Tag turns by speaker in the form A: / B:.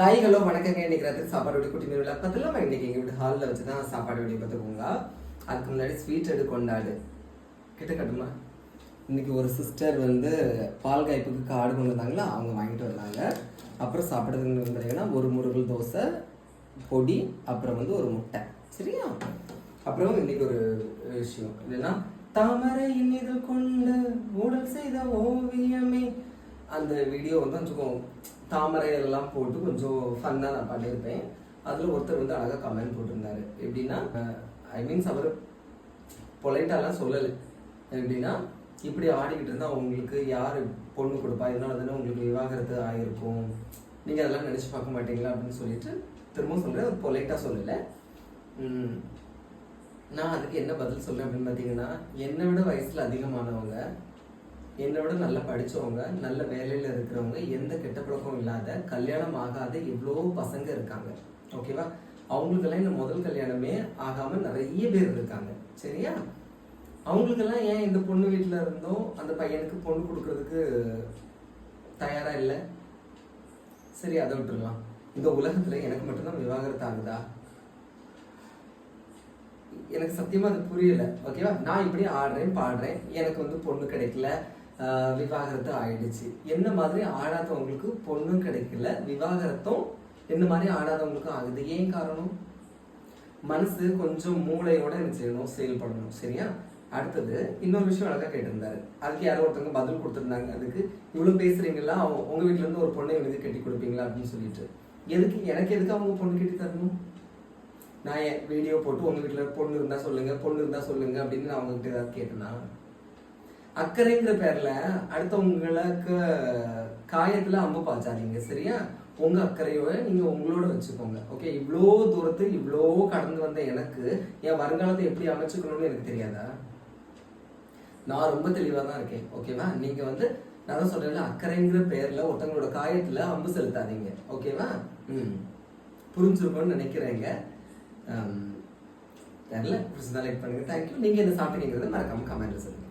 A: Hi hello வணக்கங்க. இன்னைக்கு ராத்திரி சாப்பாடு வெடி குட்டி மீன் பத்தில நம்ம இன்னைக்கு எங்கள் வீட்டு ஹாலில் வச்சு தான் சாப்பாடு வெடி பார்த்துக்கோங்க. அதுக்கு முன்னாடி ஸ்வீட் எடு கொண்டாடு கிட்ட கட்டுமா. இன்னைக்கு ஒரு சிஸ்டர் வந்து பால் காய்ப்புக்கு காடு கொண்டு வந்தாங்களா, அவங்க வாங்கிட்டு வந்தாங்க. அப்புறம் சாப்பிட்றதுன்னு பார்த்தீங்கன்னா ஒரு முருகல் தோசை பொடி, அப்புறம் வந்து ஒரு முட்டை. சரியா? அப்புறம் இன்னைக்கு ஒரு விஷயம் என்னன்னா, தாமரையின் இது கொண்டு ஊடல் செய்த ஓவியமே, அந்த வீடியோ வந்து கொஞ்சம் தாமரை எல்லாம் போட்டு கொஞ்சம் ஃபன்னாக நான் பண்ணியிருப்பேன். அதில் ஒருத்தர் வந்து அழகாக கமெண்ட் போட்டிருந்தாரு. எப்படின்னா, அவர் பொலைட்டாலாம் சொல்லலை. எப்படின்னா, இப்படி ஆடிக்கிட்டு இருந்தால் உங்களுக்கு யார் பொண்ணு கொடுப்பா, இதனால தானே உங்களுக்கு விவாகரத்து ஆகிருக்கும், நீங்கள் அதெல்லாம் நினச்சி பார்க்க மாட்டீங்களா அப்படின்னு சொல்லிட்டு திரும்பவும் சொல்கிறேன். ஒரு பொலைட்டாக சொல்லலை. நான் அதுக்கு என்ன பதில் சொல்கிறேன் அப்படின்னு பார்த்தீங்கன்னா, என்னை விட வயசில் அதிகமானவங்க, என்னை விட நல்லா படித்தவங்க, நல்ல வேலையில் இருக்கிறவங்க, எந்த கெட்ட பழக்கம் இல்லாத கல்யாணம் ஆகாத எவ்வளோ பசங்க இருக்காங்க. ஓகேவா? அவங்களுக்கெல்லாம் இந்த முதல் கல்யாணமே ஆகாமல் நிறைய பேர் இருக்காங்க. சரியா? அவங்களுக்கெல்லாம் ஏன் இந்த பொண்ணு வீட்டில் இருந்தோம் அந்த பையனுக்கு பொண்ணு கொடுக்கறதுக்கு தயாராக இல்லை? சரி, அதை விட்டுருலாம். இந்த உலகத்தில் எனக்கு மட்டும்தான் விவாகரத்து ஆகுதா? எனக்கு சத்தியமா அது புரியல. ஓகேவா? நான் இப்படி ஆடுறேன் பாடுறேன், எனக்கு வந்து பொண்ணு கிடைக்கல, விவாகரத்து ஆயிடுச்சு. என்ன மாதிரி ஆடாதவங்களுக்கு பொண்ணும் கிடைக்கல, விவாகரத்தும் என்ன மாதிரி ஆடாதவங்களுக்கு ஆகுது. ஏன் காரணம்? மனசு கொஞ்சம் மூளையோட என்ன செய்யணும், செயல்படணும். சரியா? அடுத்தது இன்னொரு விஷயம் அழகா கேட்டிருந்தாரு. அதுக்கு யாரோ ஒருத்தவங்க பதில் கொடுத்துருந்தாங்க. அதுக்கு இவ்வளவு பேசுறீங்களா, உங்க வீட்டுல இருந்து ஒரு பொண்ணை எனக்கு கட்டி கொடுப்பீங்களா அப்படின்னு சொல்லிட்டு. எனக்கு எதுக்கு அவங்க பொண்ணு கட்டி தரணும்? நான் வீடியோ போட்டு உங்க வீட்டுல பொண்ணு இருந்தா சொல்லுங்க அப்படின்னு நான் அவங்ககிட்ட ஏதாவது கேட்டேன்னா? அக்கறைங்கிற பேர்ல அடுத்தவங்களுக்கு காயத்துல அம்பு பாய்ச்சாதீங்க. சரியா? உங்க அக்கறையோட நீங்க உங்களோட வச்சுக்கோங்க. ஓகே? இவ்வளோ தூரத்து இவ்வளோ கடந்து வந்த எனக்கு என் வருங்காலத்தை எப்படி அமைச்சுக்கணும்னு எனக்கு தெரியாதா? நான் ரொம்ப தெளிவா தான் இருக்கேன். ஓகேவா? நீங்க வந்து நான் தான் சொல்றேன், அக்கறைங்கிற பேர்ல ஒருத்தவங்களோட காயத்துல அம்பு செலுத்தாதீங்க. ஓகேவா? புரிஞ்சிருக்கும்னு நினைக்கிறேங்க. தெரியல, லைக் பண்ணுங்க. தேங்க்யூ. நீங்க என்ன சாப்பிட்டீங்கிறத மறக்காம கமெண்ட்ல சொல்லுங்க.